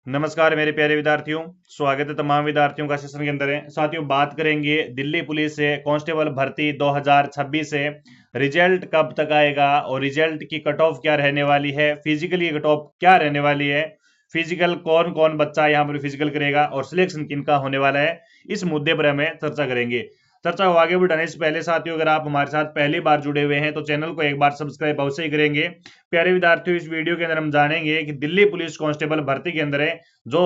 नमस्कार मेरे प्यारे विद्यार्थियों। स्वागत है तमाम विद्यार्थियों का सेशन के अंदर है। साथियों, बात करेंगे दिल्ली पुलिस से कांस्टेबल भर्ती 2026 से रिजल्ट कब तक आएगा और रिजल्ट की कट ऑफ क्या रहने वाली है, फिजिकली कट ऑफ क्या रहने वाली है, फिजिकल कौन कौन बच्चा यहाँ पर फिजिकल करेगा और सिलेक्शन किनका होने वाला है, इस मुद्दे पर हमें चर्चा करेंगे। चर्चा को आगे बढ़ाने से पहले साथियों, अगर आप हमारे साथ पहली बार जुड़े हुए हैं तो चैनल को एक बार सब्सक्राइब अवश्य ही करेंगे। प्यारे विद्यार्थियों, इस वीडियो के अंदर हम जानेंगे कि दिल्ली पुलिस कांस्टेबल भर्ती के अंदर है जो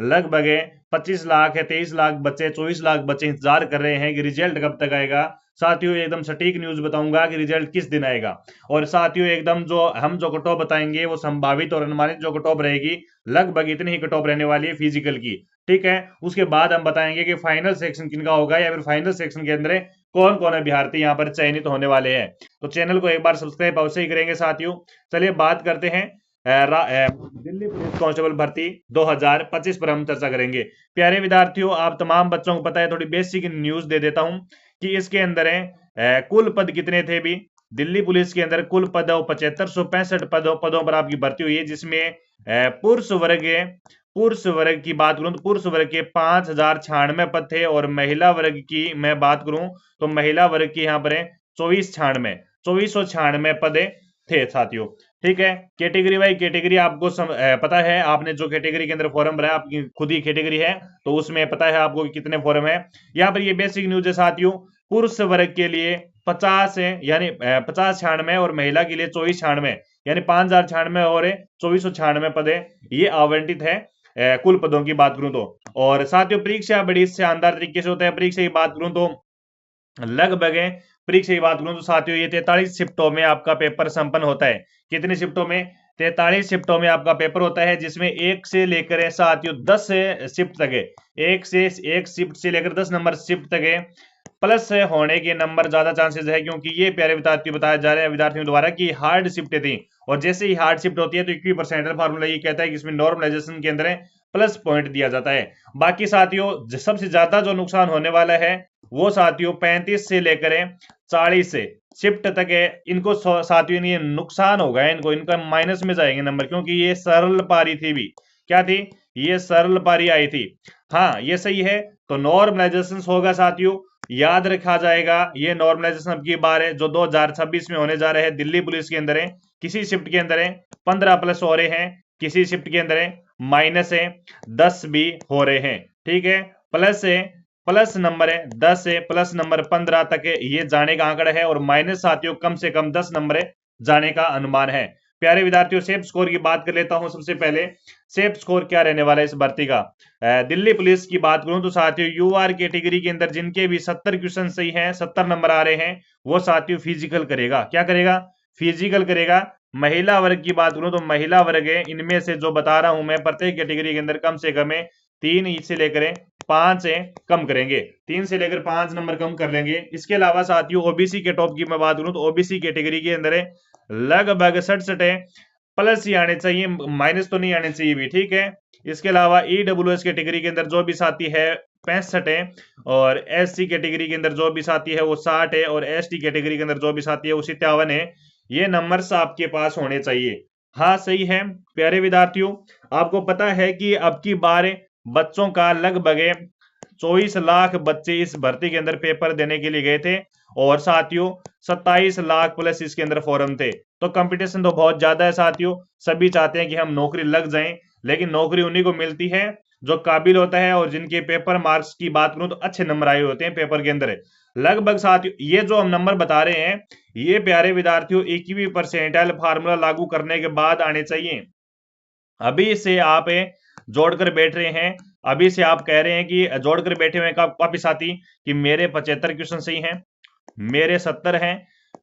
लगभग 25 लाख है, 23 लाख बच्चे, 24 लाख बच्चे इंतजार कर रहे हैं कि रिजल्ट कब तक आएगा। साथियों, एकदम सटीक न्यूज बताऊंगा कि रिजल्ट किस दिन आएगा। और साथियों, एकदम जो कट ऑफ बताएंगे वो संभावित और अनुमानित जो कट ऑफ रहेगी, लगभग इतनी ही कट ऑफ रहने वाली है फिजिकल की। ठीक है, उसके बाद हम बताएंगे कि फाइनल सेक्शन किनका होगा या फिर फाइनल सेक्शन के अंदर कौन कौन अभ्यर्थी यहाँ पर चयनित होने वाले हैं। तो चैनल को एक बार सब्सक्राइब अवश्य ही करेंगे साथियों। चलिए बात करते हैं दिल्ली पुलिस कांस्टेबल भर्ती 2025 पर हम चर्चा करेंगे। प्यारे विद्यार्थियों, आप तमाम बच्चों को पता है, थोड़ी बेसिक न्यूज दे देता हूं कि इसके अंदर कुल पद कितने थे भी। दिल्ली पुलिस के अंदर कुल पद 7565 पदों पर आपकी भर्ती हुई है, जिसमें पुरुष वर्ग की बात करूं तो पुरुष वर्ग के 5096 पद थे और महिला वर्ग की मैं बात करूं तो महिला वर्ग की यहाँ पर 2496 पद थे साथियों। ठीक है, कैटेगरी वाइज कैटेगरी आपको पता है, आपने जो कैटेगरी के अंदर फॉर्म भरा आपकी खुद ही कैटेगरी है तो उसमें पता है आपको कि कितने फॉर्म है। यहाँ पर ये बेसिक न्यूज है साथियों। पुरुष वर्ग के लिए 50 है यानी 5096 और महिला के लिए 2496 यानी 5096 और 2496 पद ये आवंटित है कुल पदों की बात करूं तो। और साथियों, परीक्षा बड़ी शानदार तरीके से होता है। परीक्षा की बात करूं तो लगभग परीक्षा की बात करूं तो साथियों ये 43 शिफ्टों में आपका पेपर संपन्न होता है। कितनी शिफ्टों में? 43 शिफ्टों में आपका पेपर होता है, जिसमें एक से लेकर साथियों 10 शिफ्ट तक है। एक शिफ्ट से लेकर 10 नंबर शिफ्ट तक है। प्लस होने के नंबर ज्यादा चांसेस है, क्योंकि ये प्यारे विद्यार्थी बताया जा रहा है विद्यार्थियों द्वारा कि हार्ड शिफ्ट थी और जैसे ही हार्ड शिफ्ट होती है तो इक्वी परसेंटल फार्मूला ये कहता है कि इसमें नॉर्मलाइजेशन के अंदर प्लस पॉइंट दिया जाता है। बाकी साथियों, सबसे ज्यादा जो नुकसान होने वाला है वो साथियों 35 से लेकर 40 शिफ्ट तक है। इनको साथियों ये नुकसान होगा, इनका माइनस में जाएंगे नंबर, क्योंकि ये सरल पारी थी भी। क्या थी? ये सरल पारी आई थी। हाँ, ये सही है। तो नॉर्मलाइजेशन होगा साथियों, याद रखा जाएगा। ये नॉर्मलाइजेशन अब की बार है जो 2026 में होने जा रहे हैं। दिल्ली पुलिस के अंदर है किसी शिफ्ट के अंदर 15 प्लस हो रहे हैं, किसी शिफ्ट के अंदर माइनस 10 भी हो रहे हैं। ठीक है, प्लस नंबर 10 से प्लस नंबर 15 तक ये जाने का आंकड़ा है और माइनस साथियों कम से कम 10 नंबर जाने का अनुमान है। प्यारे विद्यार्थियों, सेफ स्कोर की बात कर लेता हूं सबसे पहले। सेफ स्कोर क्या रहने वाला है इस भर्ती का? दिल्ली पुलिस की बात करूं तो साथियों यूआर कैटेगरी के अंदर जिनके भी 70 क्वेश्चन सही हैं, 70 नंबर आ रहे हैं, वो साथियों फिजिकल करेगा। क्या करेगा? फिजिकल करेगा। महिला वर्ग की बात करूं तो महिला वर्ग है, इनमें से जो बता रहा हूं मैं, प्रत्येक कैटेगरी के अंदर कम से कम 3 से लेकर 5 कम करेंगे, 3 से लेकर 5 नंबर कम कर लेंगे। इसके अलावा साथियों ओबीसी के टॉप की मैं बात करूं तो ओबीसी कैटेगरी के अंदर लगभग 67 प्लस ही आने चाहिए, माइनस तो नहीं आने चाहिए भी। ठीक है, इसके अलावा ईडब्ल्यूएस कैटेगरी के अंदर जो भी साथी है 65 है और एससी कैटेगरी के अंदर जो भी साथी है वो 60 है और एसटी कैटेगरी के अंदर जो भी साथी है वो 57 है। ये नंबर्स आपके पास होने चाहिए। हाँ सही है प्यारे विद्यार्थियों, आपको पता है कि अब की बार बच्चों का लगभग 24 लाख बच्चे इस भर्ती के अंदर पेपर देने के लिए गए थे और साथियों 27 लाख प्लस इसके अंदर फॉर्म थे। तो कंपटीशन तो बहुत ज्यादा है साथियों। सभी चाहते हैं कि हम नौकरी लग जाएं, लेकिन नौकरी उन्हीं को मिलती है जो काबिल होता है और जिनके पेपर मार्क्स की बात करूं तो अच्छे नंबर आए होते हैं पेपर के अंदर। लगभग साथियों ये जो हम नंबर बता रहे हैं ये प्यारे विद्यार्थियों 21वीं परसेंटाइल फार्मूला लागू करने के बाद आने चाहिए। अभी से आप जोड़कर बैठ रहे हैं, अभी से आप कह रहे हैं कि जोड़कर बैठे हुए काफी साथी कि मेरे 75 क्वेश्चन सही हैं, मेरे 70 हैं,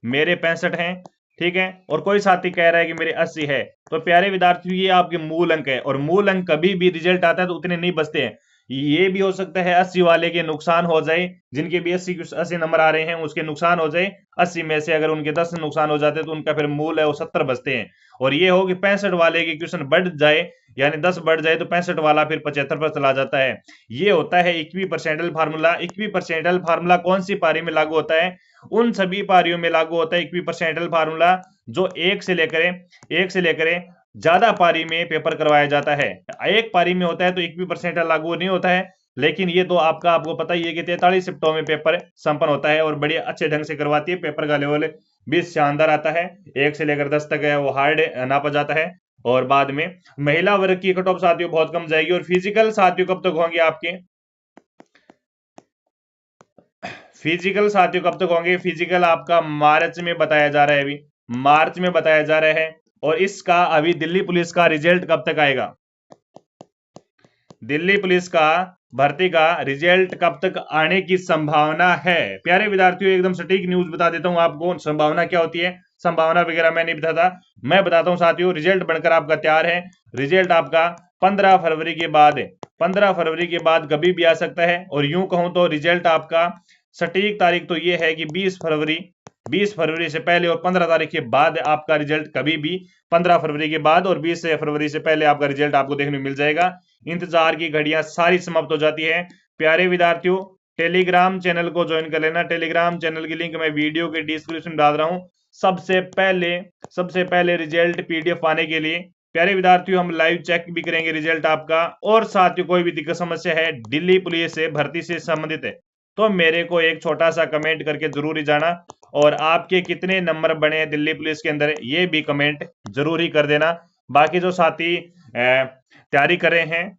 मेरे 65 हैं। ठीक है, और कोई साथी कह रहा है कि मेरे 80 है। तो प्यारे विद्यार्थियों ये आपके मूल अंक है और मूल अंक कभी भी रिजल्ट आता है तो उतने नहीं बचते हैं। ये भी हो सकता है 80 वाले के नुकसान हो जाए, जिनके भी 80 नंबर आ रहे हैं उसके नुकसान हो जाए। 80 में से अगर उनके 10 नुकसान हो जाते हैं तो उनका फिर मूल है वो 70 बचते हैं। और ये हो कि 65 वाले के क्वेश्चन बढ़ जाए, यानी 10 बढ़ जाए तो 65 वाला फिर 75 पर चला जाता है। ये होता है इक्वी परसेंटल फार्मूला। इक्वी परसेंटल फार्मूला कौन सी पारी में लागू होता है? उन सभी पारियों में लागू होता है इक्वी परसेंटल फार्मूला जो एक से लेकर ज्यादा पारी में पेपर करवाया जाता है। एक पारी में होता है तो 1% लागू नहीं होता है, लेकिन ये तो आपको पता ही है कि 43 शिफ्टों में पेपर संपन्न होता है और बड़े अच्छे ढंग से करवाती है। पेपर का लेवल भी शानदार आता है, 1 से लेकर 10 तक है वो हार्ड नापा जाता है। और बाद में महिला वर्ग की कट ऑफ साथियों बहुत कम जाएगी। और फिजिकल साथियों कब तक होंगे आपके, फिजिकल साथियों कब तक होंगे, फिजिकल आपका मार्च में बताया जा रहा है, अभी मार्च में बताया जा रहा है। और इसका अभी दिल्ली पुलिस का रिजल्ट कब तक आएगा, दिल्ली पुलिस का भर्ती का रिजल्ट कब तक आने की संभावना है। प्यारे विद्यार्थियों, एकदम सटीक न्यूज बता देता हूं आपको, संभावना क्या होती है, संभावना वगैरह मैं नहीं बताता, मैं बताता हूं साथियों। रिजल्ट बनकर आपका तैयार है, रिजल्ट आपका 15 फरवरी के बाद, 15 फरवरी के बाद कभी भी आ सकता है। और यूं कहूं तो रिजल्ट आपका सटीक तारीख तो ये है कि 20 फरवरी से पहले और 15 तारीख के बाद आपका रिजल्ट कभी भी, 15 फरवरी के बाद और 20 फरवरी से पहले आपका रिजल्ट आपको देखने को मिल जाएगा। इंतजार की घड़ियां सारी समाप्त हो जाती है। प्यारे विद्यार्थियों, टेलीग्राम चैनल को ज्वाइन कर लेना, टेलीग्राम चैनल की लिंक मैं वीडियो के डिस्क्रिप्शन में डाल रहा हूं। सबसे पहले रिजल्ट पीडीएफ पाने के लिए प्यारे विद्यार्थियों हम लाइव चेक भी करेंगे रिजल्ट आपका। और साथियों कोई भी दिक्कत समस्या है दिल्ली पुलिस से भर्ती से संबंधित है तो मेरे को एक छोटा सा कमेंट करके जरूर ही जाना। और आपके कितने नंबर बने हैं दिल्ली पुलिस के अंदर ये भी कमेंट जरूर ही कर देना। बाकी जो साथी तैयारी कर रहे हैं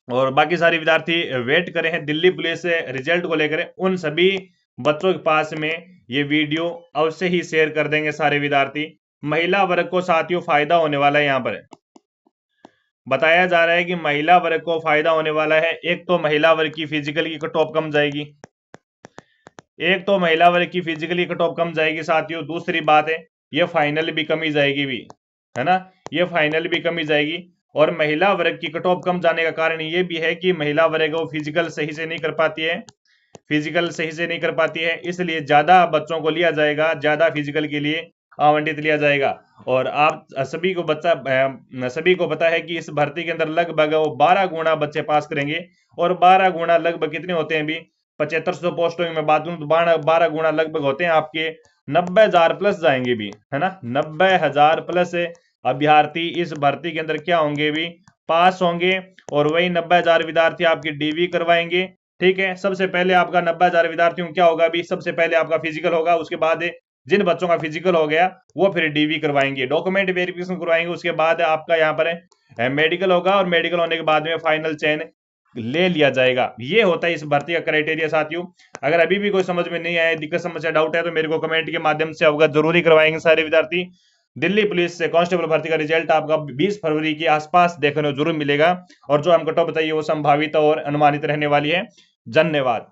और बाकी सारे विद्यार्थी वेट कर रहे हैं दिल्ली पुलिस से रिजल्ट को लेकर, उन सभी बच्चों के पास में ये वीडियो अवश्य ही शेयर कर देंगे सारे विद्यार्थी। महिला वर्ग को साथियों फायदा होने वाला है, यहाँ पर बताया जा रहा है कि महिला वर्ग को फायदा होने वाला है। एक तो महिला वर्ग की फिजिकल की कट ऑफ कम जाएगी, एक तो महिला वर्ग की फिजिकली कट ऑफ कम जाएगी साथियों। दूसरी बात है ये फाइनल भी कमी जाएगी भी, है ना, ये फाइनल भी कमी जाएगी। और महिला वर्ग की कट ऑफ कम जाने का कारण ये भी है कि महिला वर्ग वो फिजिकल सही से नहीं कर पाती है, फिजिकल सही से नहीं कर पाती है, इसलिए ज्यादा बच्चों को लिया जाएगा, ज्यादा फिजिकल के लिए आवंटित लिया जाएगा। और आप सभी को पता है कि इस भर्ती के अंदर लगभग वो 12 गुना बच्चे पास करेंगे। और 12 गुना लगभग कितने होते हैं, भी 7500 पोस्टों की मैं बात करूं तो 12 गुना लगभग होते हैं आपके 90,000 प्लस जाएंगे भी, है ना, 90,000 प्लस अभ्यर्थी इस भर्ती के अंदर क्या होंगे भी, पास होंगे। और वही 90,000 विद्यार्थी आपकी डीवी करवाएंगे। ठीक है, सबसे पहले आपका 90,000 विद्यार्थियों क्या होगा भी, सबसे पहले आपका फिजिकल होगा, उसके बाद जिन बच्चों का फिजिकल हो गया वो फिर डीवी करवाएंगे, डॉक्यूमेंट वेरिफिकेशन करवाएंगे। उसके बाद आपका यहाँ पर मेडिकल होगा और मेडिकल होने के बाद में फाइनल चयन ले लिया जाएगा। ये होता है इस भर्ती का क्राइटेरिया साथियों। अगर अभी भी कोई समझ में नहीं आया, दिक्कत समस्या डाउट है तो मेरे को कमेंट के माध्यम से अवगत जरूरी करवाएंगे सारे विद्यार्थी। दिल्ली पुलिस से कांस्टेबल भर्ती का रिजल्ट आपका 20 फरवरी के आसपास देखने को जरूर मिलेगा। और जो हम कट ऑफ बताइए वो संभावित और अनुमानित रहने वाली है। धन्यवाद।